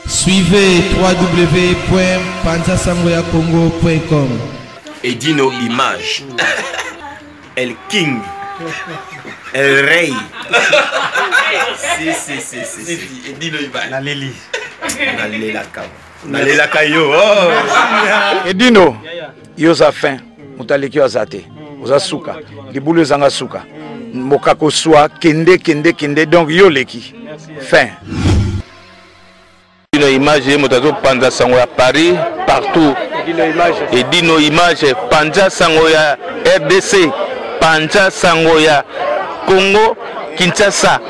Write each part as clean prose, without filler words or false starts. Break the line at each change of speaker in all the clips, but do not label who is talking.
Suivez www.panzasangoyacongo.com.
Edino Image. El King. El Rey. Si. Edino Image.
La Lili.
Nalela yo.
Edino. Yoza fin. Mutaleki azate. Oza suka. Libulu zanga suka. Mokako soa kende donc yo leki. Fin.
Edino Image motazo Panza Sango ya Paris partout. Edino Image Panza Sango ya RDC, Panza Sango ya Congo Kinshasa.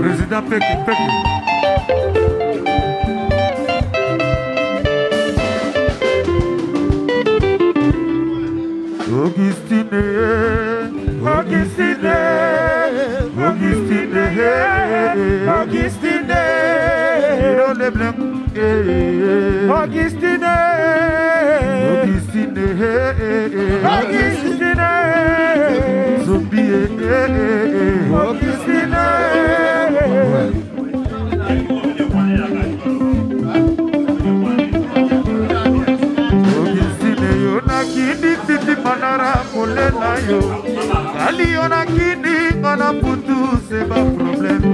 Président Peki. Augustine, le blanc, Augustine, zombie, Augustine. Manara kolela yo ali ona kini mana putu c'est pas problème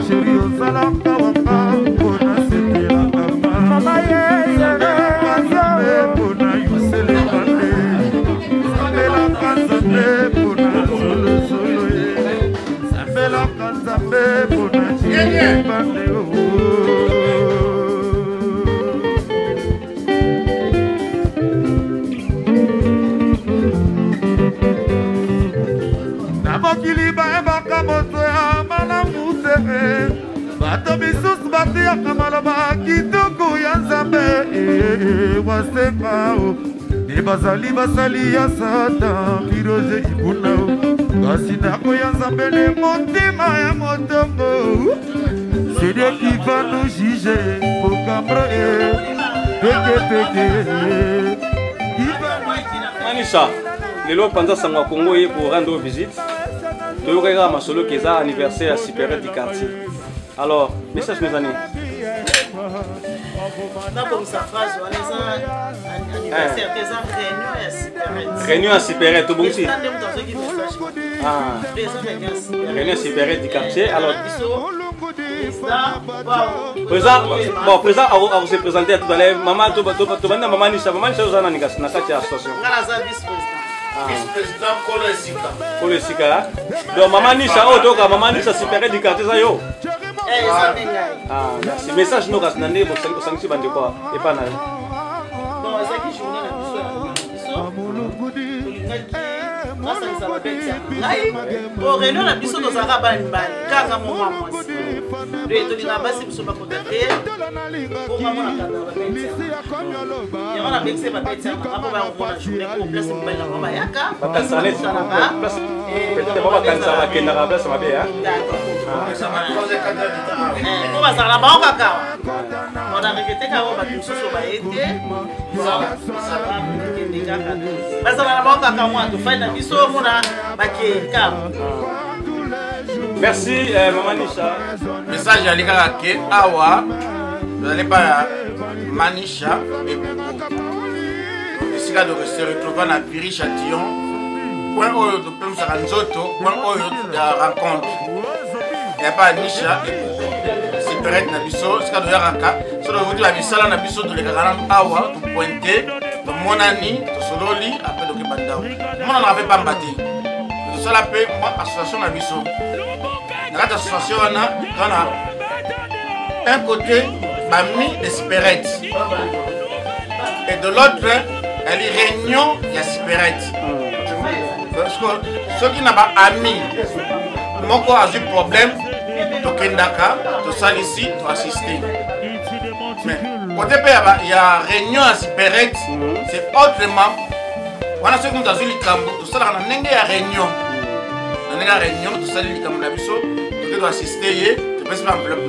chérie osala kawaka kona sepela kama mama ye kazabe kona yusele kande sabela kazabe kona solo ye sabela kazabe kona chie bande o. Kiliba ebaka moto ya malamu tere bato misusu bateyaka maloba kitoko ya nzambe wasenga o nde bazali basali ya satan piroze ibuna o kasi ndako ya nzambe nde motema ya motongo c'est Dieu qui va nous juger bokambre peke
Manisha lelo Panza Sango Congo ye pour rendre visite. Toyokaka masolo keza anniversaire à Super du quartier. Alors, message mes amis. Réunion à Super tout bon aussi. Réunion à Super du quartier. Alors, président, on se présenter tout à l'heure. Maman, maman Nisha, vous en avez une association.
Vice-président
Kolo Esika. Donc maman Nisha otoka maman Nisha Super du quartier ça yo. Merci. Message no gas nande bo sangi bande quoi et pas na.
Bon, ça qui journée la biso. Au réunion la biso dans Zara ban kaka maman moi. Le to na basi biso ba contacter. Pour maman na kanda ba beti. Ya wana bexé ba beti apo ba on na journée pour place mbala mama yaka.
Ba kasane sana place. Peut-être ba kansa ba kenda ba place mabe ya.
On va Zara ba kaka. On a regretté ka ba biso so ba été.
Merci Maman Nisha.
Message à l'égard de Awa, vous n'allez pas Manisha et ici là de se retrouver dans Piri Châtillon. Point où de Pem Saranzoto, point où de rencontre. Il n'y a pas Nisha et c'est peut-être Nabiso, c'est là de Yaraka. Sur le vote la Bissala Nabiso de l'égard Awa, de pointer. Mon ami, Sololi, après le Kibandao. Moi, on n'avait pas bâti. Tout ça, moi, association Nabiso. Dans l'association, on a un côté, Bami Espérette. Et de l'autre, elle est réunion, il y a Espérette. Parce que ceux qui n'ont pas amis, mon corps a eu problème, de Kendaka, de Salissi, de assister. Mais, au départ, il y a réunion à Sipérette, c'est autrement. Voilà ce que nous avons dit, tout ça, on a une réunion. On a une réunion, tout ça, tu dois assister, tu peux se faire enveloppe.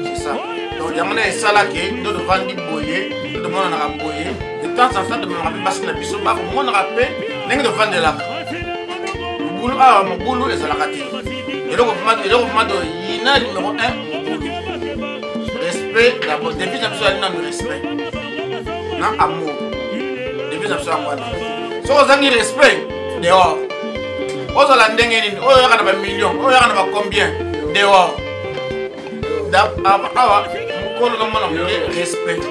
C'est ça. Donc, il y a ça là qui est de vendre du boyer, de tomonanaka boye de temps en temps tomemaka mpe basi na biso bakomonaka mpe ndenge tovandelaka mobulu awa mobulu ezalaka te eloko vraimen toyina numéro 1 respect d'abord devise na biso ali nanu respect na amour devise na biso yango wana soki ozangi respect dehors ozala ndenge nini oyo oyaka na bamillion oyo oyaka na bacombien dehors awa mokolo nomona moke respect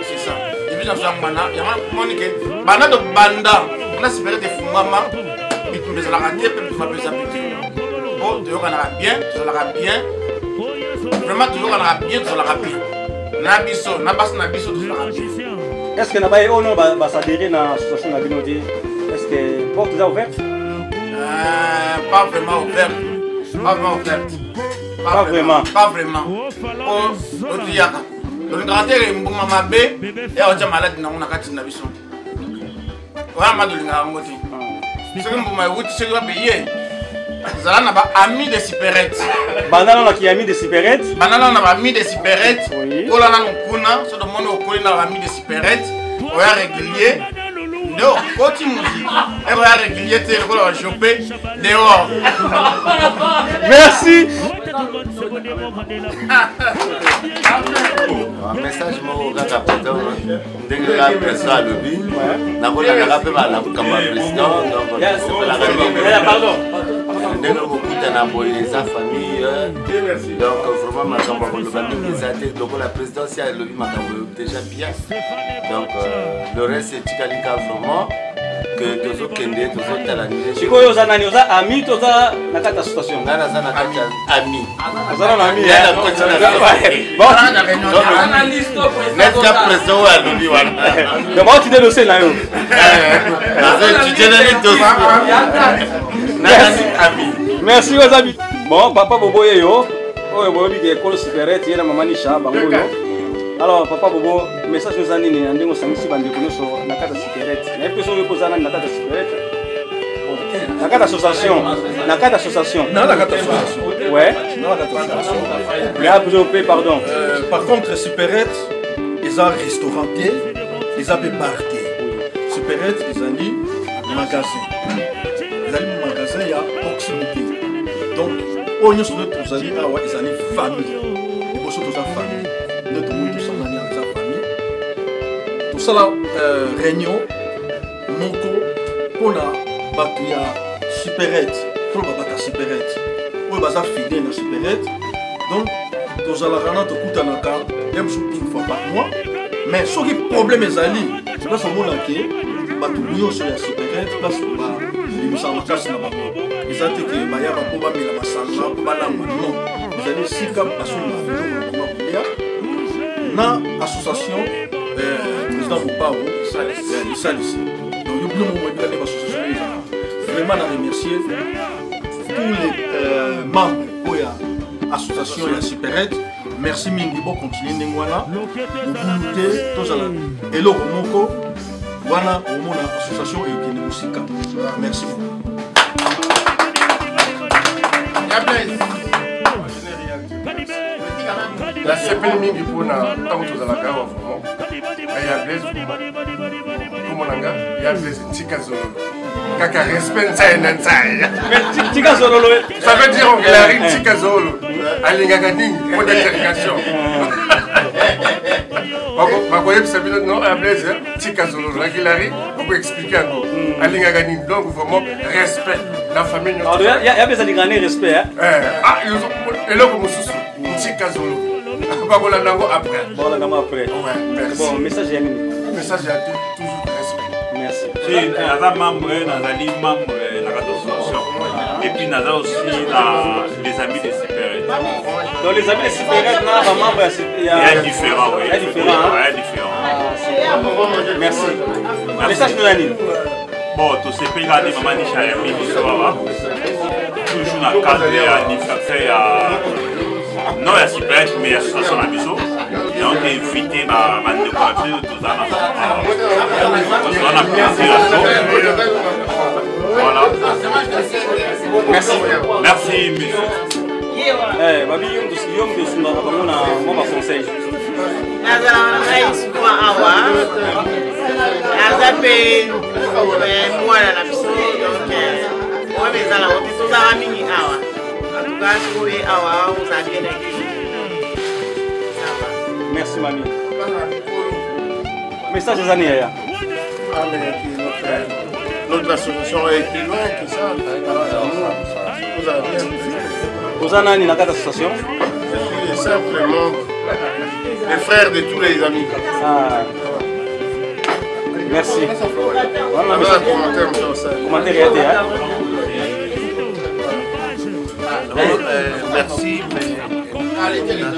c'est ça devise na biso yango wana yango moni ke banda tobanda na siperete efungama bitumba ezalaka te mpe bitumba mpe eza pete po toyokanaka bien tozalaka bien vraiment toyokanaka bien tozalaka bien na biso na basi na biso tozalaka bien.
Est-ce que nabaye ono basadere na association na bino te? Est-ce que porte eza ouverte?
Pas vraiment ouverte. Pas vraiment ouverte. Pas vraiment. O otiyaka. Tolingaka te mbuma mabe ya otya maladi nango na kati na biso. Wana ma tolingaka yango te. Soki mbuma ewuti soki bapaye zala na baami de siperete.
Banda nano ki ami de siperete?
Banda nano na baami de siperete. Kola nano kuna so tomoni okoli na baami de siperete. Oya régulier. Non, continue musique. Elle va régulier, tu vas choper dehors.
Merci.
Un message au gars président. Dès que le président a levé, n'a pas la rappel à la président.
Pardon.
Dès que vous écoutez la famille, donc vraiment ma campagne donc la présidence a levé ma campagne déjà bien. Donc le reste c'est Tikalika vraiment que tous kende tous talani.
Chikoyo zanani oza ami toza nakata station.
Nana zana nakata ami.
Zana ami.
Bon, analyste président. Président wa levé wana.
Donc tu dossier là yo.
Tu généralise dossier.
Merci aux amis. Bon, papa Bobo yo. Oh, Bobo qui est école cigarette, yena mama ni shaba ngoyo. Alors papa Bobo, message aux amis ni andingo sangisi bande konoso nakata cigarette. Na peso yo kozana nakata cigarette. Nakata association. Nakata association.
Nakata association.
Ouais.
Nakata association.
Là, vous paye pardon.
Par contre, cigarette, ils ont restauranté, ils ont barqué. Cigarette, ils ont dit magasin. Il y a proximité. Donc, on est sur notre famille, ils ont une famille. Ils sont tous en famille. Notre monde, tous en famille. Tout ça, réunion, Moko, pour la bataille supérette, pour la bataille supérette, pour la bataille fidèle à supérette. Donc, tous à la rana, tout coûte en account, même une fois par mois. Mais ce qui est problème, c'est que c'est pas ce monde qui bataille sur la supérette, parce que ils ont makasi na bango ezate ke bayaba po bamela masanga po balamba non ezali sika basoni na makulia na association président Bopao isalisi donc yo bilo mo ebila ne association vraiment na remercier tous les membres oya association ya Superette. Merci mingi bo continuer ndenge wana obulute tozala eloko moko wana omona association ekende musika. Merci beaucoup.
La CPL mingi pona tango tozalaka awa vraiment ya Blaise komonanga ya Blaise tika zolo kaka respect nzai na nzai
tika zolo
ça veut dire que la ring tika zolo alingaka nini pour d'interrogation bakoyebisa bino non ya Blaise tika zolo lakilari oko expliquer yango alingaka nini donc vraiment respect la famille
alors ya Blaise alingane respect
eloko mosusu tika zolo bakolanda yango après.
Bon, message ya nini?
Message ya toujours respect.
Merci.
Si naza membre, nazali membre na l'association. Et puis naza aussi les amis de Superette.
Donc les amis de Superette, na ba membre
il y a différent, oui.
Il y a différent.
Il y a différent.
Merci. Message de nani?
Bon, tout ce pays là, des mamans nisha ya mimi soa. Toujours na cadre ya anniversaire non, il y a Superette, mais il y a l'association à Bisso. Et on a invité ma décoration de tous en plaisir à tous. Voilà.
Merci.
Merci, monsieur.
Babi, on a conseil.
nazala wana ngai souvent awa aza mpe mwana na biso donc oyo ezala opi tozala mingi awa atuka sikoye awa ozala bien accueilli.
Merci mamie. Message des années là.
Notre association est plus loin que ça.
Vous en avez une association?
Je suis simplement les frères de tous les amis.
Ah. Merci.
Voilà,
commentaire.
Merci, mais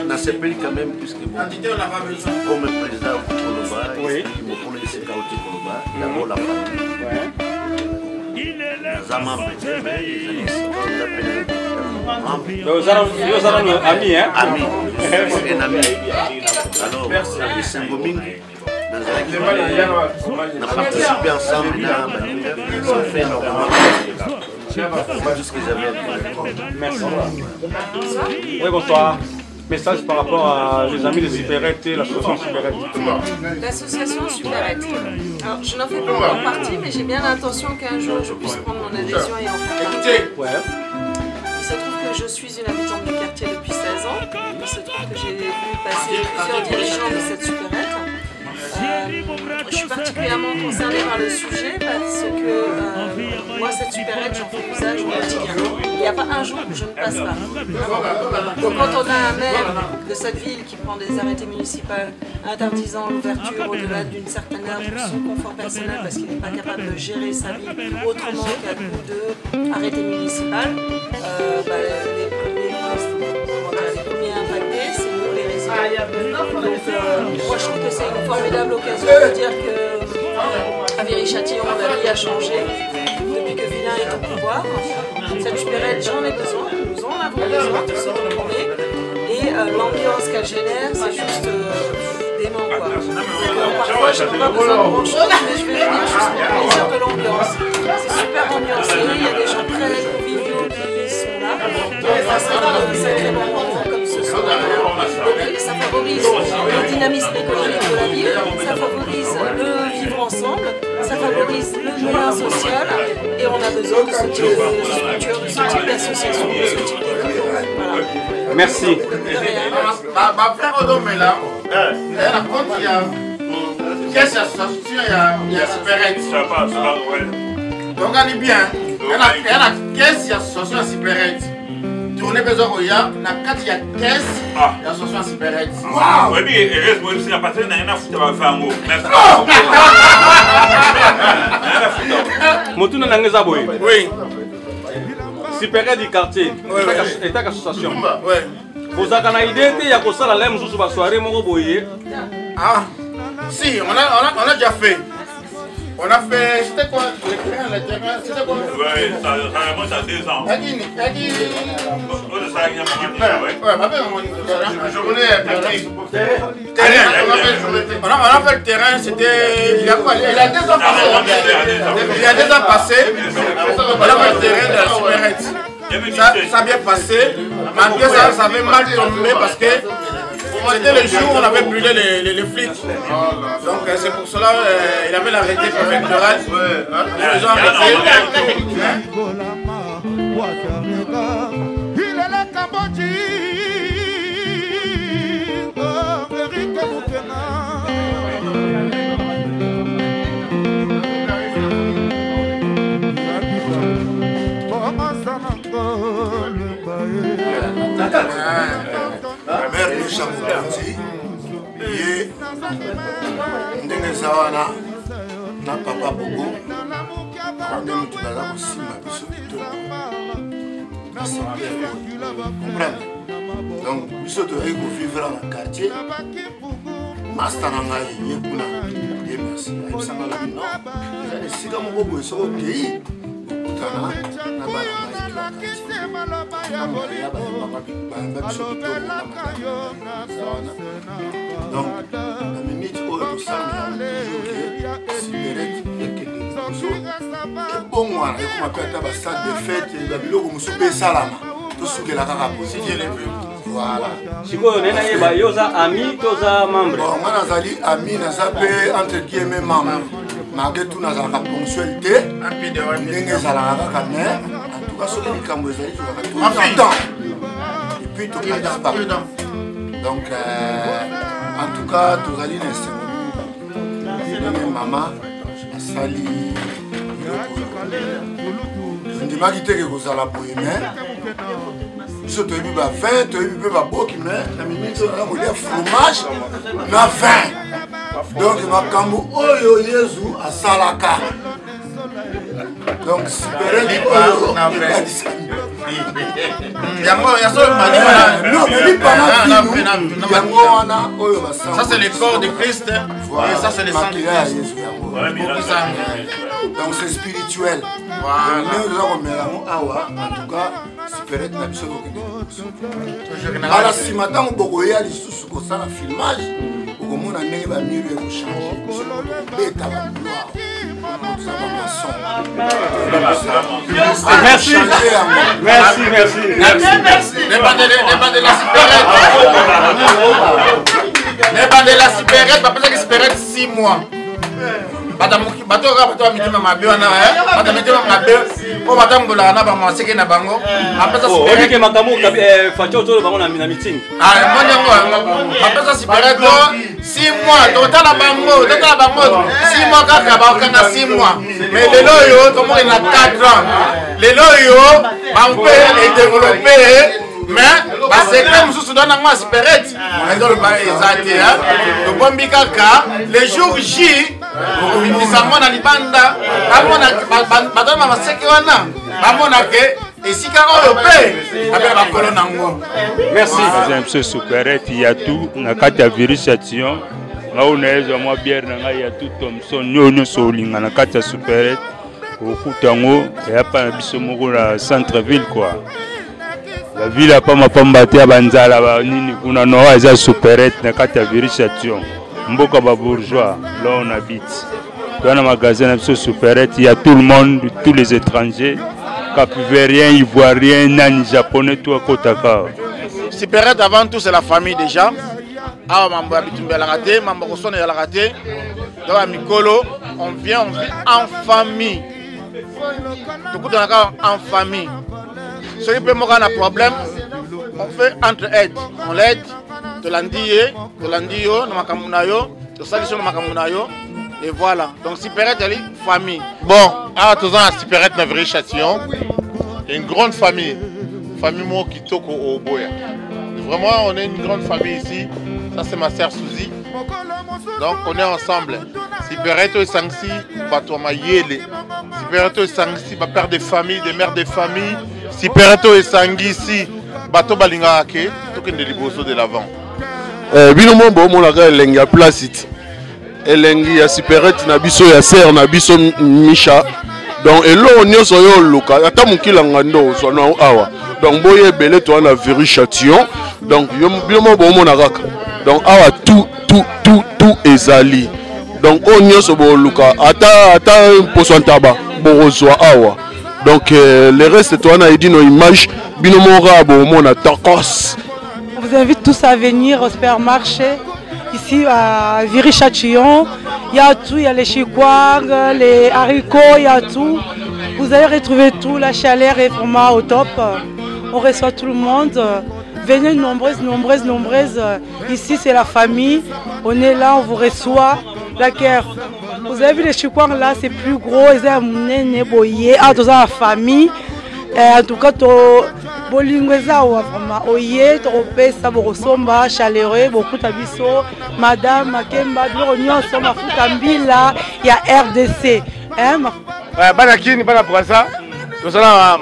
on a CPI quand même, puisque comme président du Koloba, il me connaît ici Koloba, d'abord la famille.
Vous avez un ami, hein?
Ami. Un ami. Alors, c'est un Gomingi. On a participé ensemble, on a fait énormément. C'est tout ce que j'avais à dire.
Merci. Oui, bonsoir. Message par rapport à les amis de Superette et l'association Superette.
L'association Superette. Alors, je n'en fais pas encore partie, mais j'ai bien l'intention qu'un jour je puisse prendre mon adhésion et en faire partie.
Ouais.
Il se trouve que je suis une habitante du quartier depuis 16 ans. Il se trouve que j'ai vu passer plusieurs dirigeants de cette Superette. Je suis particulièrement concernée par le sujet parce que moi, cette Superette, j'en fais usage au quotidien. Il n'y a pas un jour où je ne passe pas. Donc quand on a un maire de cette ville qui prend des arrêtés municipaux interdisant l'ouverture au-delà d'une certaine heure pour son confort personnel parce qu'il n'est pas capable de gérer sa vie autrement qu'à coup d'arrêté municipal, les premiers impactés, c'est nous les résidents. Donc moi je trouve que c'est une formidable occasion de dire que à Viry-Châtillon la vie a changé depuis que Vilain est au pouvoir. Cette Superette, j'en ai besoin, nous en avons besoin, tous ceux qui tournent. Et l'ambiance qu'elle génère, c'est juste dément quoi. Parfois je n'ai pas besoin de grand chose, mais je vais venir juste pour le plaisir de l'ambiance. C'est super ambiancé, il y a des gens très conviviaux qui sont là. On passe un sacré moment comme ce soir. Ça favorise le dynamisme économique de la ville, ça favorise le vivre ensemble, ça favorise le lien social et on a besoin de ce type de structure, de ce type d'association, de ce type de voilà.
Merci.
Ma frère Odomela, elle raconte qu'il y a quelle association il y a Superette. Donc elle est bien. Elle a quelle association Superette. Tournez besoin de ya, na 4 il y a 15 l'association Superette.
Waouh! Oui, mais reste moi aussi la patrie n'a rien à foutre à faire un mot. Merci.
Motuna Nangeza Boy.
Oui.
Superette du quartier. Et ta association.
Oui.
Vous avez une idée, il y a que ça la lème sous la soirée, mon boyer.
Ah, si, on a déjà fait. On a fait, c'était quoi le terrain, c'était quoi?
Oui, ça remonte à 2 ans.
Elle dit. On a fait le terrain, c'était. Il y a 2 ans passé. Il y a 2 ans passé, on a fait le terrain de la Superette. Ça a bien passé, malgré ça, ça avait mal tombé parce que c'était le jour où on avait brûlé les flics. Donc c'est pour cela il avait l'arrêté préfectoral. Les gens
mère de Chamoukati, ye ndenge eza wana na papa Bobo nde motu baza kosimba biso kitoko comprendre. Donc biso toyei kovivre na quartier master na ngai ye kuna ye merci ayebisanga lobi non eza esika moko boye soki okei okutana na bana donc la minute où nous sommes Superette bon moi et comme après ta salle de fête il y a biloko musupe salama to sukela kaka position les Voilà.
Sikoyo nena yeba yoza ami toza membre.
Bon, moi nazali ami naza pe entre guillemets membre. Malgré tout nazalaka ponctualité. Ndenge ezalaka kaka mais en tout cas soki likambo ezali tozalaka tout le temps. Et puis tokatisi pas. Donc en tout cas tozali na ndenge mama asali ndimaki teke kozala boye mais biso toyebi bavin toyebi mpe baboki mais na miniti oyo nakolia fromage na vin donc makambo oyo yezu asalaka donc sipereli oyo
yango
wana oyo
ça c'est le corps de Christ et ça c'est le sang de Christ.
Donc c'est spirituel. En tout cas, super na biso ala simata bokoya lisusu kosala filmage okomona ndenge bamiro ekochange beta
Merci.
La supérette, pas que supérette 6 mois. Bato ka mitima mabe wana bato mitima mabe o batambola na ba maseke na bango apesa supérette.
Oke makamu facho tolo bango na meeting.
Monyango apesa supérette 6 mois totala bango 6 mois kaka ba okanga 6 mois. Mais lelo yo tomo na 4 ans. Lelo yo ba mpe et développer mais c'est comme si on a un supérette. Le jour J,
merci.
Monsieur Supérette, il y a tout. Il y a un virus action. Il y a un bière, il y a tout. Il y a un supérette. Il y a pas un centre-ville. La ville a pas ma pamba te banzala ba nini kuna no eza supérette na kata virisation mboka ba bourgeois là on habite dans un magasin de supérette il y a tout le monde tous les étrangers capivériens ivoiriens nani japonais tout à kotaka
supérette avant tout c'est la famille déjà ah mambo abitumba la raté mambo kosone ya la raté dans la mikolo on vit en famille tout le monde en famille. Ceux qui peuvent avoir un problème, on fait entre aides. On l'aide, de l'andiyo, de makamunayo, de solution de makamunayo, et voilà. Donc Supérette, elle est famille.
Bon, à tous ans, Supérette n'a pas châtillon. Une grande famille. Famille moi qui toque au boya. Vraiment, on est une grande famille ici. Ça, c'est ma sœur Suzy. Donc, on est ensemble. Supérette et Sangsi, Batouama Yele. Supérette et Sangsi, père de famille, des mères de famille. Supérette et Sangisi, Bato Balinga Ake, tout est de l'avant.
Binomo Bomo la Elengi à Placide. Elengi à Supérette, Nabiso ya Serre, Nabiso Misha. Donc, et là, on est sur le local. Attends, mon kilangando, soit non awa. Donc, boye belé, toi, on a viré châtillon. Donc, Binomo Bomo la Raka. Donc, awa, tout est ali. Donc, on est sur le local. Attends, pour son tabac, Borozoa awa. Donc, le reste, toi, on a dit nos images. Binomo Rabo, on a tacos.
On vous invite tous à venir au supermarché. Ici à Viry-Châtillon, il y a tout, il y a les chikwang, les haricots, il y a tout. Vous allez retrouver tout, la chaleur est vraiment au top. On reçoit tout le monde. Venez nombreuses. Ici c'est la famille. On est là, on vous reçoit. La guerre. Vous avez vu les chikwang là, c'est plus gros. Ils ont la famille. En tout cas, bolingweza vraiment oye tropesa borosomba chaleureux beaucoup tabiso madame Makemba bironyo soma futa mbila ya RDC
bana kini bana poisa tosala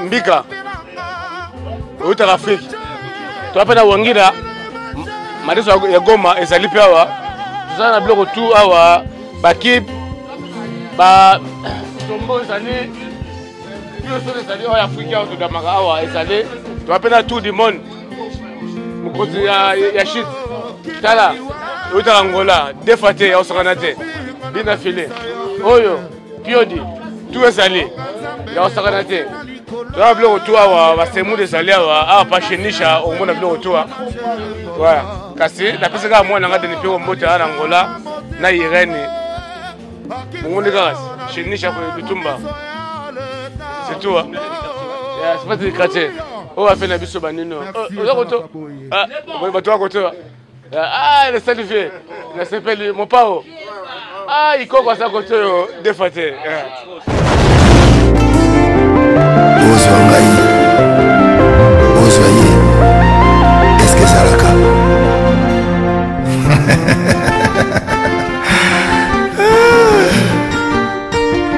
mbika uta Afrique to apena wangira mariso ya Goma ezali pe awa tosala na biloko tu awa bakib ba tombo zani c'est-à-dire en Afrique, tu vas tout le monde. Il y a shit. Tala, il y a Angola, des fatés, il y a Osaranate, bien affilé. Oyo, Piodi, tout est salé. Il y a Osaranate. toa biloko tu awa basemu desali awa pa chenisha omona biloko tu voilà kasi napesi kaka mwana nga deni mpe kombota na Angola na Irene mongondi kaka chenisha ko Lutumba c'est tout c'est pas des quartiers oyo afe na biso banino oza koto bato ya koto le salifie nasepeli mopao ikoko asa koto oyo defa te
ozwa ngai ozwa ye eske ezalaka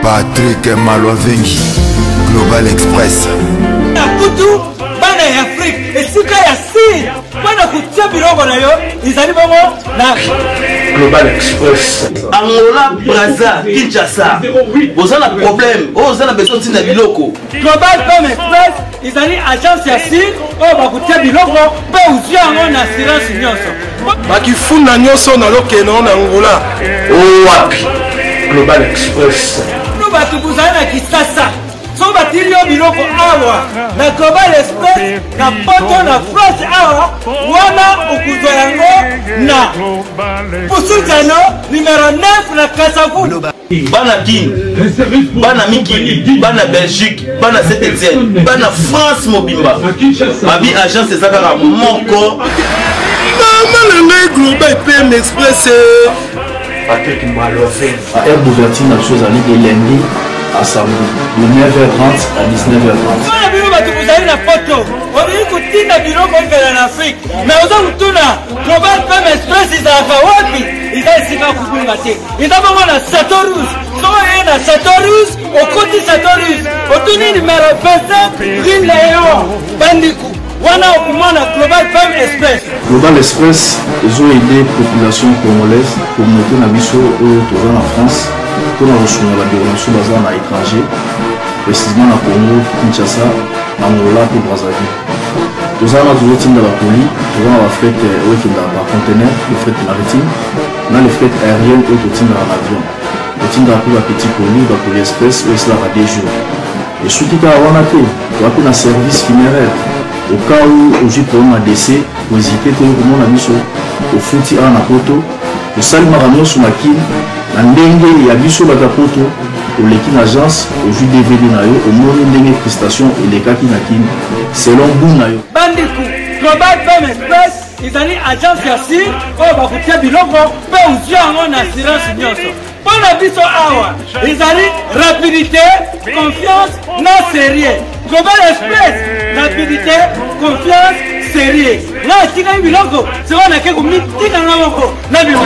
Patrick Malwavengi Global Express
Kutu bana ya Afrique esika ya Sine bana kutia biloko na yo izali bongo na
Global Express Angola Brazza Kinshasa bozana problème ozana besoin tina biloko
Global Express izali agence ya Sine oyo bakutia biloko pe uzia yango na assurance nyonso
bakifunda nyonso na lokeno na Angola
wapi Global Express
bato bozali na Kisasa so batili yo biloko awa na Global Express na poto na France awa wana okuzwa yango na Pusutano numéro 9 na Kasavu
bana Kin bana Mikili bana Belgique bana Saint-Étienne bana France mobimba babi agence ezakaka moko
mama Global PM Express
Patrick Malwavengi
Air d'ouverture na chose à l'île de lundi à samedi de 9h30 à 19h30.
Voilà bino bato bozali na poto olingi kotinda biloko ovela na Afrique mais oza kutuna Global PM Express ezalaka wapi eza esika kubunga te eza bongo na Satorus soko oye na Satorus okoti Satorus otuni numéro 25 Green Léon Bandiku wana okumana Global PM Express.
Global Express ils ont aidé la population congolaise communauté na biso oyo toza na France pour rejoindre la déronation bazar na étranger précisément na Congo Kinshasa na Angola et Brazzaville toza na toujours tinda ba poli toza na ba fret oyo tinda ba conteneur le fret maritime na le fret aérien oyo tinda na avion totinda pe ba petit poli ba poli express oyo sala 2 jours et surtout ka wana te toza pe na service funéraire au cas où aujourd'hui problème à décès pour hésiter tout le monde a mis au fouti à na poto au salima ramion sur ma kin na ndenge ya biso ba poto au l'équipe agence au jus DVD na yo au monde ndenge prestation et les cas qui na kin selon bout na yo
Bandiku Global PM Express izali agence ya Sine oyo bakutia biloko pe uzia yango na assurance nyonso mpona biso awa ezali rapidité confiance na sérieux Global Express rapidité confiance sérieux na atikaki biloko siko nake komitika nga moko na biloko